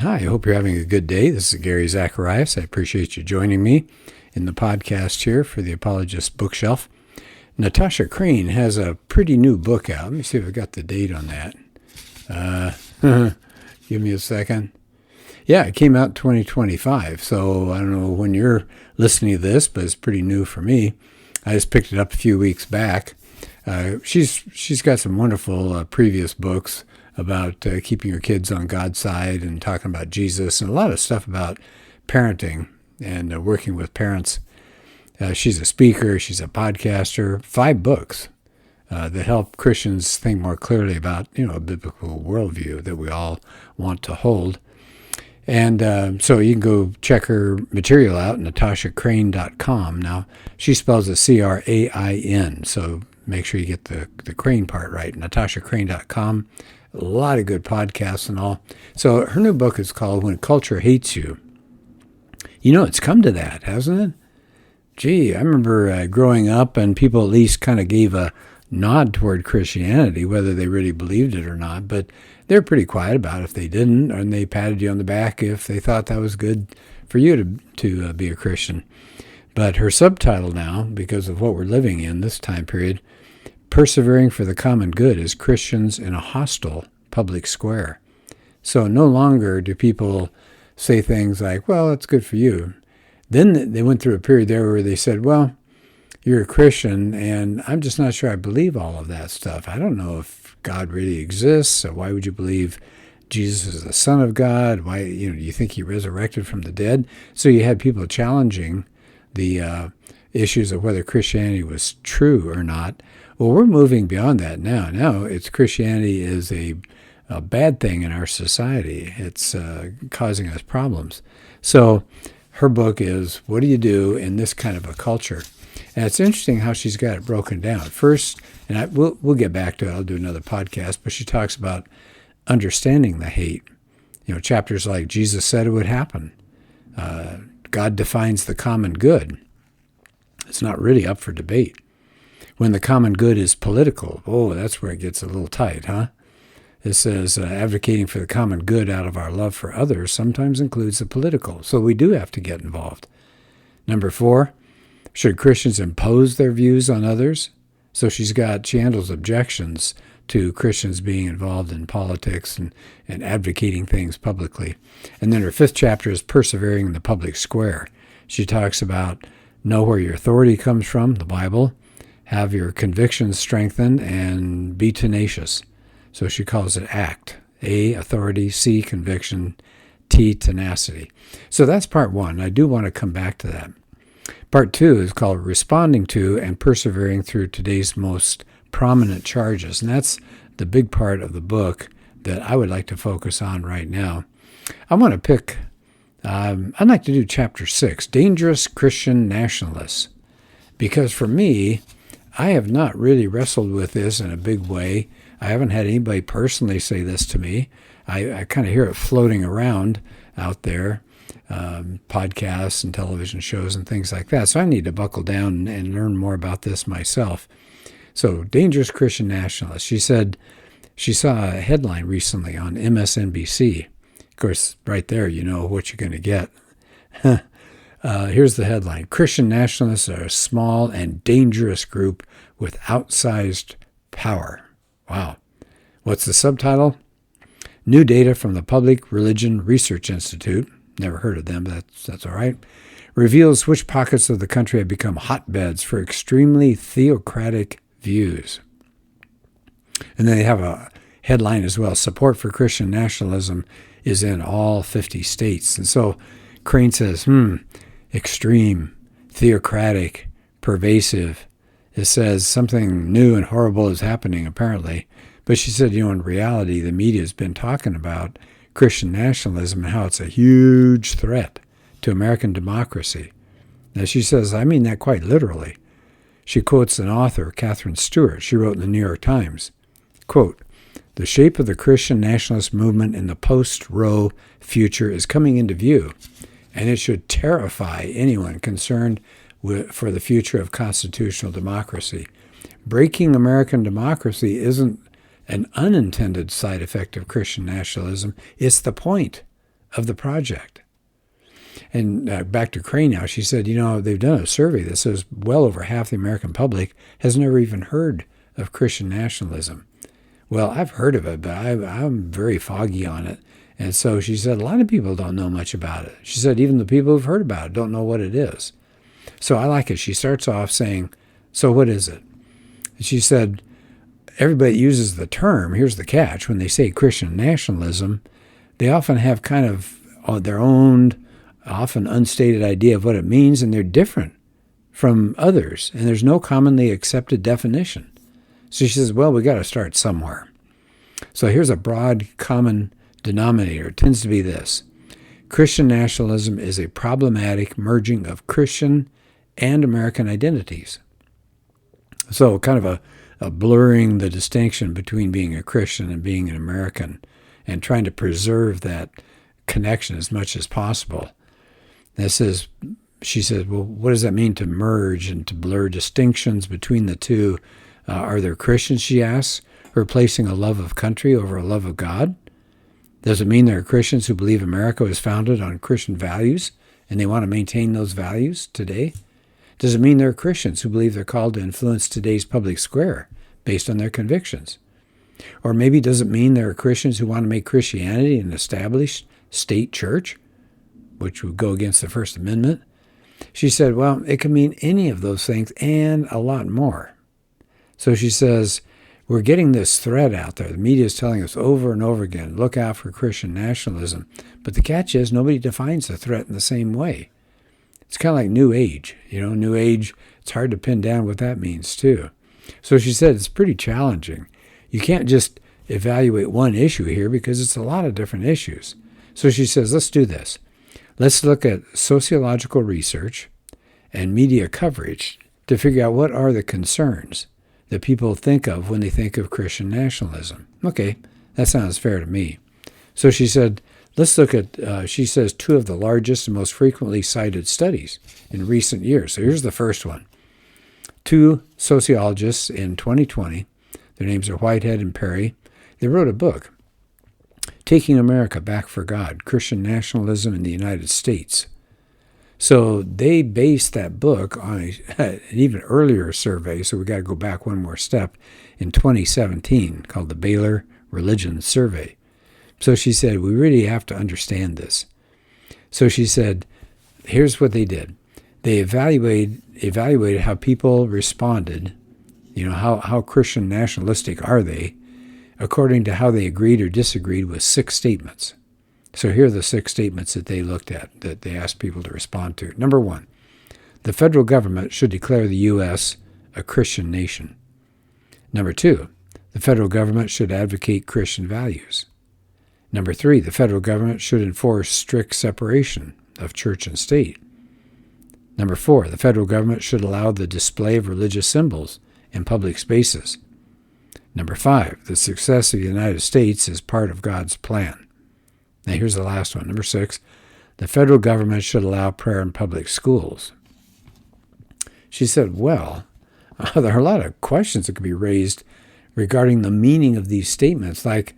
Hi, I hope you're having a good day. This is Gary Zacharias. I appreciate you joining me in the podcast here for the Apologist bookshelf. Natasha Crain has a pretty new book out. Let me see if I've got the date on that. Give me a second. Yeah, it came out in 2025, so I don't know when you're listening to this, but it's pretty new for me. I just picked it up a few weeks back. She's got some wonderful previous books about keeping your kids on God's side and talking about Jesus and a lot of stuff about parenting and working with parents. She's a speaker. She's a podcaster. 5 books that help Christians think more clearly about, a biblical worldview that we all want to hold. And so you can go check her material out, natashacrain.com. Now, she spells it C-R-A-I-N, so make sure you get the Crain part right, natashacrain.com. A lot of good podcasts and all. So her new book is called When Culture Hates You. It's come to that, hasn't it? Gee, I remember growing up and people at least kind of gave a nod toward Christianity, whether they really believed it or not, but they're pretty quiet about it if they didn't, and they patted you on the back if they thought that was good for you to be a Christian. But her subtitle now, because of what we're living in this time period, Persevering for the Common Good as Christians in a Hostile Public Square. So no longer do people say things like, well, that's good for you. Then they went through a period there where they said, well, you're a Christian, and I'm just not sure I believe all of that stuff. I don't know if God really exists, so why would you believe Jesus is the Son of God? Why, do you think he resurrected from the dead? So you had people challenging the issues of whether Christianity was true or not. Well, we're moving beyond that now. Now Christianity is a bad thing in our society. It's causing us problems. So her book is, what do you do in this kind of a culture? And it's interesting how she's got it broken down. First, and we'll get back to it. I'll do another podcast, but she talks about understanding the hate. Chapters like Jesus said it would happen. God defines the common good. It's not really up for debate. When the common good is political, that's where it gets a little tight, huh? It says advocating for the common good out of our love for others sometimes includes the political. So we do have to get involved. Number 4, should Christians impose their views on others? So she handles objections to Christians being involved in politics and advocating things publicly. And then her 5th chapter is Persevering in the Public Square. She talks about know where your authority comes from, the Bible, have your convictions strengthened, and be tenacious. So she calls it ACT. A, authority, C, conviction, T, tenacity. So that's part 1. I do want to come back to that. Part 2 is called Responding to and Persevering Through Today's Most Prominent Charges. And that's the big part of the book that I would like to focus on right now. I want to pick, I'd like to do chapter 6, Dangerous Christian Nationalists. Because for me, I have not really wrestled with this in a big way. I haven't had anybody personally say this to me. I kind of hear it floating around out there, podcasts and television shows and things like that. So I need to buckle down and learn more about this myself. So, Dangerous Christian Nationalists. She said she saw a headline recently on MSNBC. Of course, right there, you know what you're going to get. Here's the headline. Christian nationalists are a small and dangerous group with outsized power. Wow. What's the subtitle? New data from the Public Religion Research Institute, never heard of them, but that's all right, reveals which pockets of the country have become hotbeds for extremely theocratic views. And then they have a headline as well, Support for Christian Nationalism is in all 50 states. And so Crain says, extreme, theocratic, pervasive. It says something new and horrible is happening, apparently. But she said, in reality, the media has been talking about Christian nationalism and how it's a huge threat to American democracy. Now, she says, I mean that quite literally. She quotes an author, Catherine Stewart. She wrote in the New York Times, quote, the shape of the Christian nationalist movement in the post-Roe future is coming into view, and it should terrify anyone concerned for the future of constitutional democracy. Breaking American democracy isn't an unintended side effect of Christian nationalism. It's the point of the project. And back to Crain now, she said, they've done a survey that says well over half the American public has never even heard of Christian nationalism. Well, I've heard of it, but I'm very foggy on it. And so she said, a lot of people don't know much about it. She said, even the people who've heard about it don't know what it is. So I like it. She starts off saying, so what is it? And she said, everybody uses the term, here's the catch, when they say Christian nationalism, they often have kind of their own, often unstated idea of what it means, and they're different from others, and there's no commonly accepted definition. So she says, well, we got to start somewhere. So here's a broad common denominator. It tends to be this. Christian nationalism is a problematic merging of Christian and American identities. So kind of a blurring the distinction between being a Christian and being an American, and trying to preserve that connection as much as possible. She says, well, what does that mean to merge and to blur distinctions between the two? Are there Christians, she asks, replacing a love of country over a love of God? Does it mean there are Christians who believe America is founded on Christian values and they want to maintain those values today? Does it mean there are Christians who believe they're called to influence today's public square based on their convictions? Or maybe does it mean there are Christians who want to make Christianity an established state church, which would go against the First Amendment? She said, well, it can mean any of those things and a lot more. So she says, we're getting this threat out there. The media is telling us over and over again, look out for Christian nationalism. But the catch is nobody defines the threat in the same way. It's kind of like New Age. New Age, it's hard to pin down what that means too. So she said it's pretty challenging. You can't just evaluate one issue here because it's a lot of different issues. So she says, let's do this. Let's look at sociological research and media coverage to figure out what are the concerns that people think of when they think of Christian nationalism. Okay, that sounds fair to me. So she said, let's look at, she says, two of the largest and most frequently cited studies in recent years. So here's the first one. Two sociologists in 2020, their names are Whitehead and Perry, they wrote a book, Taking America Back for God, Christian Nationalism in the United States. So they based that book on an even earlier survey, so we got to go back one more step, in 2017, called the Baylor Religion Survey. So she said, we really have to understand this. So she said, here's what they did. They evaluated how people responded, how Christian nationalistic are they, according to how they agreed or disagreed with 6 statements. So here are the 6 statements that they looked at, that they asked people to respond to. Number 1, the federal government should declare the U.S. a Christian nation. Number 2, the federal government should advocate Christian values. Number 3, the federal government should enforce strict separation of church and state. Number 4, the federal government should allow the display of religious symbols in public spaces. Number 5, the success of the United States is part of God's plan. Now here's the last one. Number 6, the federal government should allow prayer in public schools. She said, well, there are a lot of questions that could be raised regarding the meaning of these statements, like,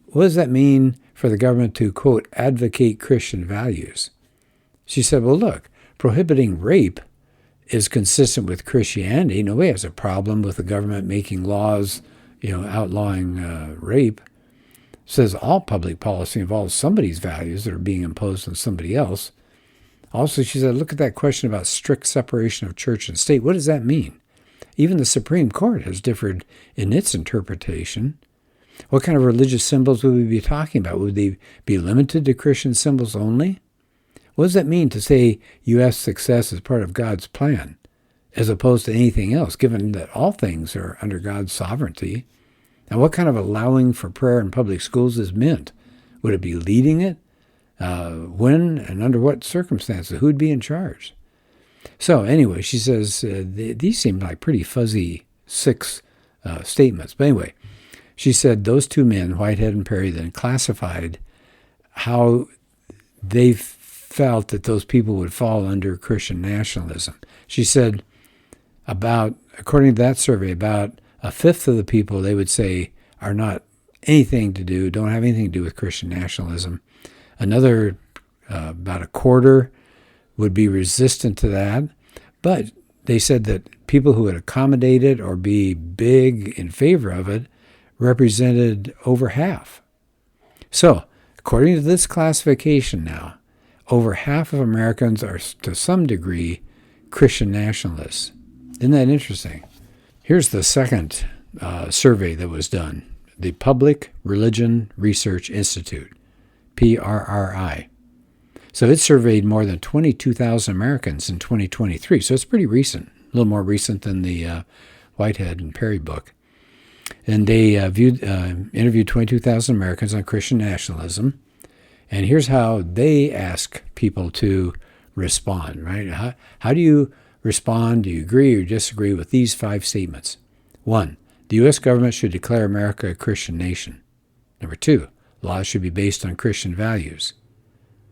what does that mean for the government to, quote, advocate Christian values? She said, well, look, prohibiting rape is consistent with Christianity. Nobody has a problem with the government making laws, outlawing rape. Says all public policy involves somebody's values that are being imposed on somebody else. Also, she said, look at that question about strict separation of church and state. What does that mean? Even the Supreme Court has differed in its interpretation. What kind of religious symbols would we be talking about? Would they be limited to Christian symbols only? What does that mean to say U.S. success is part of God's plan, as opposed to anything else, given that all things are under God's sovereignty? And what kind of allowing for prayer in public schools is meant? Would it be leading it? When and under what circumstances? Who would be in charge? So anyway, she says, these seem like pretty fuzzy 6 statements. But anyway, she said those 2 men, Whitehead and Perry, then classified how they felt that those people would fall under Christian nationalism. She said according to that survey, about 1/5 of the people they would say are not don't have anything to do with Christian nationalism. Another about a quarter would be resistant to that. But they said that people who would accommodate it or be big in favor of it represented over half. So, according to this classification now, over half of Americans are to some degree Christian nationalists. Isn't that interesting? Here's the second survey that was done. The Public Religion Research Institute, PRRI. So it surveyed more than 22,000 Americans in 2023. So it's pretty recent, a little more recent than the Whitehead and Perry book. And they interviewed 22,000 Americans on Christian nationalism. And here's how they ask people to respond, right? How do you respond? Do you agree or disagree with these 5 statements? 1, the U.S. government should declare America a Christian nation. Number 2, laws should be based on Christian values.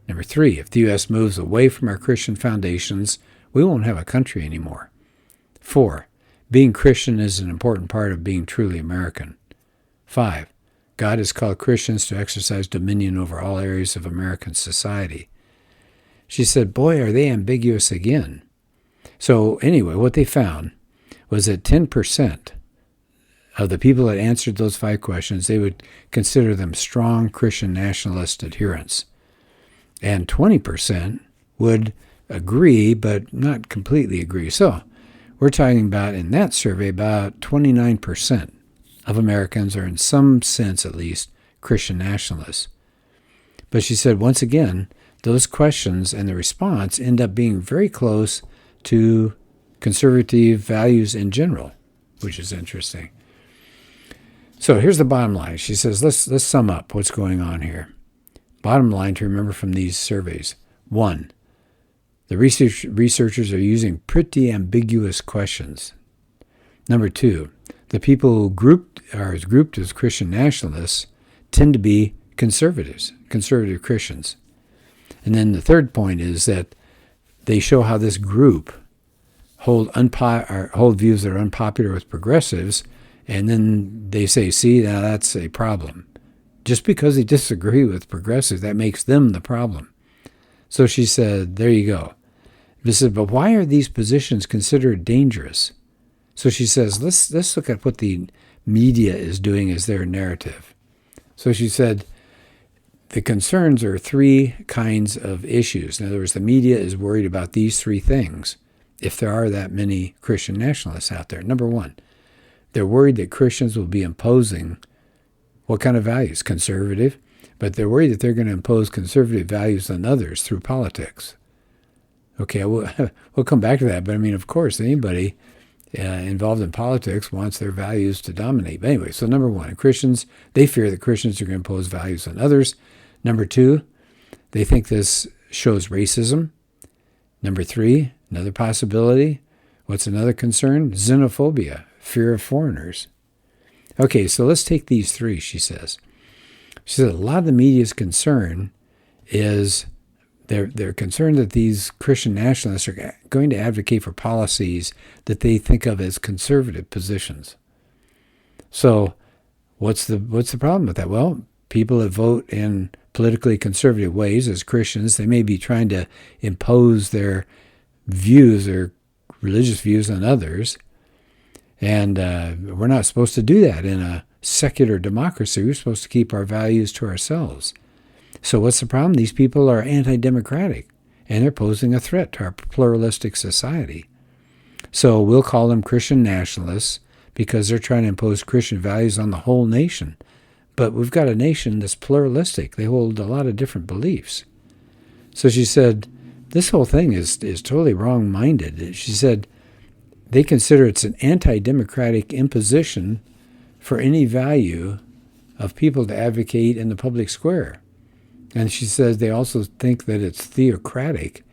Number 3, if the U.S. moves away from our Christian foundations, we won't have a country anymore. 4, being Christian is an important part of being truly American. 5, God has called Christians to exercise dominion over all areas of American society. She said, boy, are they ambiguous again. So anyway, what they found was that 10% of the people that answered those 5 questions, they would consider them strong Christian nationalist adherents. And 20% would agree, but not completely agree. So we're talking about, in that survey, about 29% of Americans are, in some sense at least, Christian nationalists. But she said, once again, those questions and the response end up being very close to conservative values in general, which is interesting. So here's the bottom line. She says, let's sum up what's going on here. Bottom line to remember from these surveys. 1, the researchers are using pretty ambiguous questions. Number 2, the people who are grouped as Christian nationalists tend to be conservative Christians. And then the third point is that they show how this group hold views that are unpopular with progressives, and then they say, see, now that's a problem. Just because they disagree with progressives, that makes them the problem. So she said, there you go. This is, but why are these positions considered dangerous? So she says, let's look at what the media is doing as their narrative. So she said, the concerns are 3 kinds of issues. In other words, the media is worried about these 3 things, if there are that many Christian nationalists out there. Number 1, they're worried that Christians will be imposing what kind of values? Conservative. But they're worried that they're going to impose conservative values on others through politics. Okay, we'll come back to that. But I mean, of course, anybody involved in politics wants their values to dominate. But anyway, so number 1, Christians, they fear that Christians are going to impose values on others. Number 2, they think this shows racism. Number 3, another possibility. What's another concern? Xenophobia, fear of foreigners. Okay, so let's take these 3, she says. She said a lot of the media's concern is they're concerned that these Christian nationalists are going to advocate for policies that they think of as conservative positions. So what's the problem with that? Well, people that vote in politically conservative ways as Christians, they may be trying to impose their views, their religious views on others. And we're not supposed to do that in a secular democracy. We're supposed to keep our values to ourselves. So what's the problem? These people are anti-democratic, and they're posing a threat to our pluralistic society. So we'll call them Christian nationalists because they're trying to impose Christian values on the whole nation. But we've got a nation that's pluralistic. They hold a lot of different beliefs. So she said, this whole thing is totally wrong-minded. She said, they consider it's an anti-democratic imposition for any value of people to advocate in the public square. And she says they also think that it's theocratic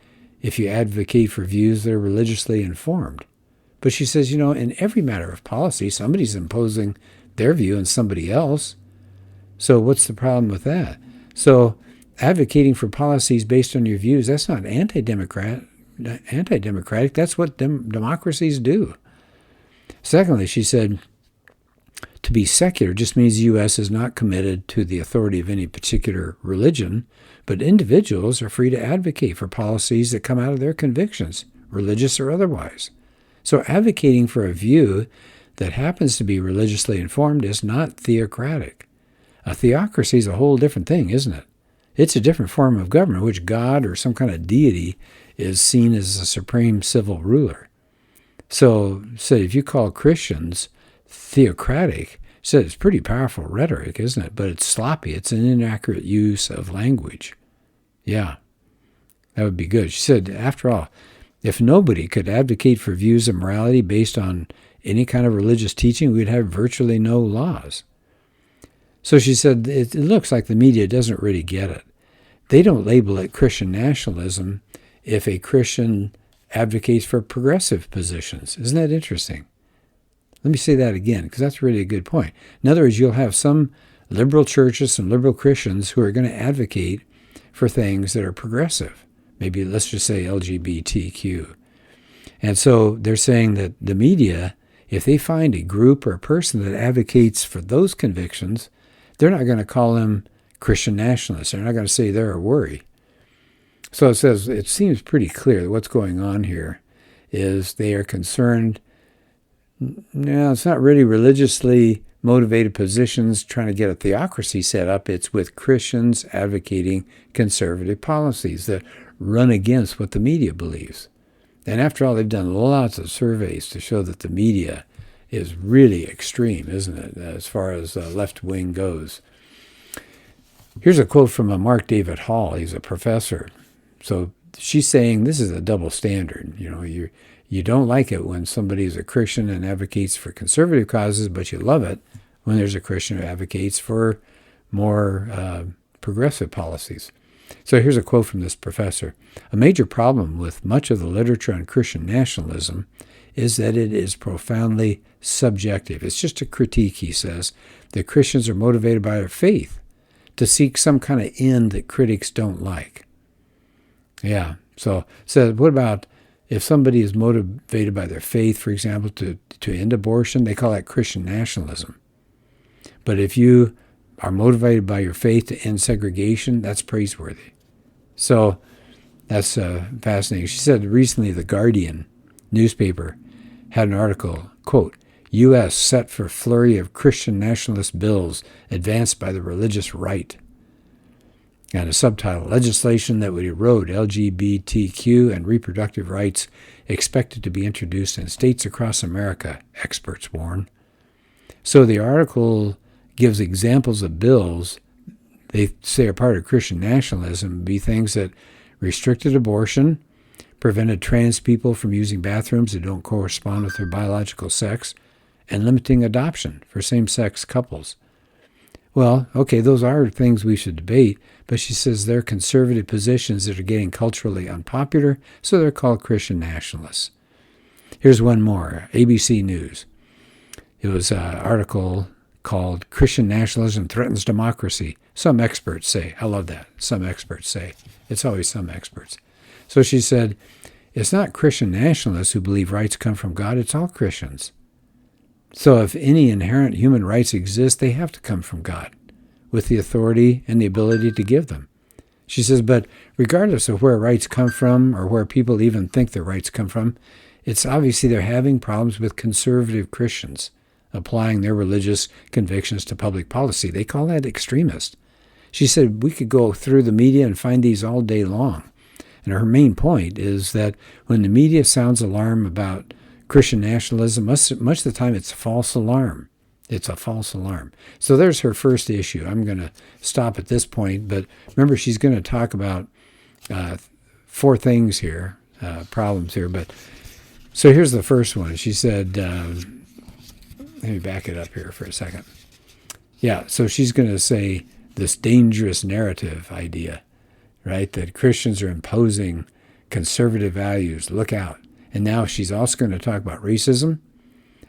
if you advocate for views that are religiously informed. But she says, in every matter of policy, somebody's imposing their view on somebody else. So what's the problem with that? So advocating for policies based on your views, that's not anti-democratic. That's what democracies do. Secondly, she said, To be secular just means the U.S. is not committed to the authority of any particular religion, but individuals are free to advocate for policies that come out of their convictions, religious or otherwise. So advocating for a view that happens to be religiously informed is not theocratic. A theocracy is a whole different thing, isn't it? It's a different form of government, which God or some kind of deity is seen as the supreme civil ruler. So if you call Christians theocratic, it's pretty powerful rhetoric, isn't it? But it's sloppy. It's an inaccurate use of language. Yeah, that would be good. She said, after all, if nobody could advocate for views of morality based on any kind of religious teaching, we'd have virtually no laws. So she said, it looks like the media doesn't really get it. They don't label it Christian nationalism if a Christian advocates for progressive positions. Isn't that interesting? Let me say that again, because that's really a good point. In other words, you'll have some liberal churches, some liberal Christians who are going to advocate for things that are progressive. Maybe let's just say LGBTQ. And so they're saying that the media, if they find a group or a person that advocates for those convictions, they're not going to call them Christian nationalists. They're not going to say they're a worry. So it says, it seems pretty clear that what's going on here is they are concerned. No, it's not really religiously motivated positions trying to get a theocracy set up. It's with Christians advocating conservative policies that run against what the media believes. And after all, they've done lots of surveys to show that the media is really extreme, isn't it, as far as left wing goes. Here's a quote from Mark David Hall. He's a professor. So she's saying this is a double standard. You don't like it when somebody is a Christian and advocates for conservative causes, but you love it when there's a Christian who advocates for more progressive policies. So here's a quote from this professor. A major problem with much of the literature on Christian nationalism is that it is profoundly subjective. It's just a critique, he says, that Christians are motivated by their faith to seek some kind of end that critics don't like. Yeah, so what about if somebody is motivated by their faith, for example, to end abortion? They call that Christian nationalism. But if you are motivated by your faith to end segregation, that's praiseworthy. So that's fascinating. She said recently the Guardian newspaper had an article, quote, U.S. set for flurry of Christian nationalist bills advanced by the religious right. And a subtitle, legislation that would erode LGBTQ and reproductive rights expected to be introduced in states across America, experts warn. So the article gives examples of bills they say are part of Christian nationalism, be things that restricted abortion, prevented trans people from using bathrooms that don't correspond with their biological sex, and limiting adoption for same-sex couples. Well, okay, those are things we should debate, but she says they're conservative positions that are getting culturally unpopular, so they're called Christian nationalists. Here's one more, ABC News. It was an article called Christian Nationalism Threatens Democracy. Some experts say. I love that. Some experts say. It's always some experts. So she said, it's not Christian nationalists who believe rights come from God, it's all Christians. So if any inherent human rights exist, they have to come from God, with the authority and the ability to give them. She says, but regardless of where rights come from or where people even think their rights come from, it's obviously they're having problems with conservative Christians applying their religious convictions to public policy. They call that extremist. She said we could go through the media and find these all day long. And her main point is that when the media sounds alarm about Christian nationalism, much of the time it's a false alarm. It's a false alarm. So there's her first issue. I'm going to stop at this point, but remember she's going to talk about four things here, problems here. But so here's the first one. She said, let me back it up here for a second. Yeah, so she's going to say this dangerous narrative idea, right, that Christians are imposing conservative values. Look out. And now she's also going to talk about racism,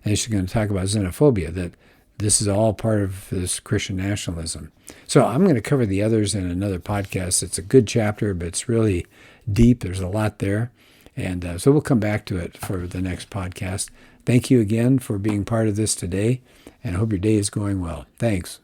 and she's going to talk about xenophobia, that this is all part of this Christian nationalism. So I'm going to cover the others in another podcast. It's a good chapter, but it's really deep. There's a lot there. And so we'll come back to it for the next podcast. Thank you again for being part of this today, and I hope your day is going well. Thanks.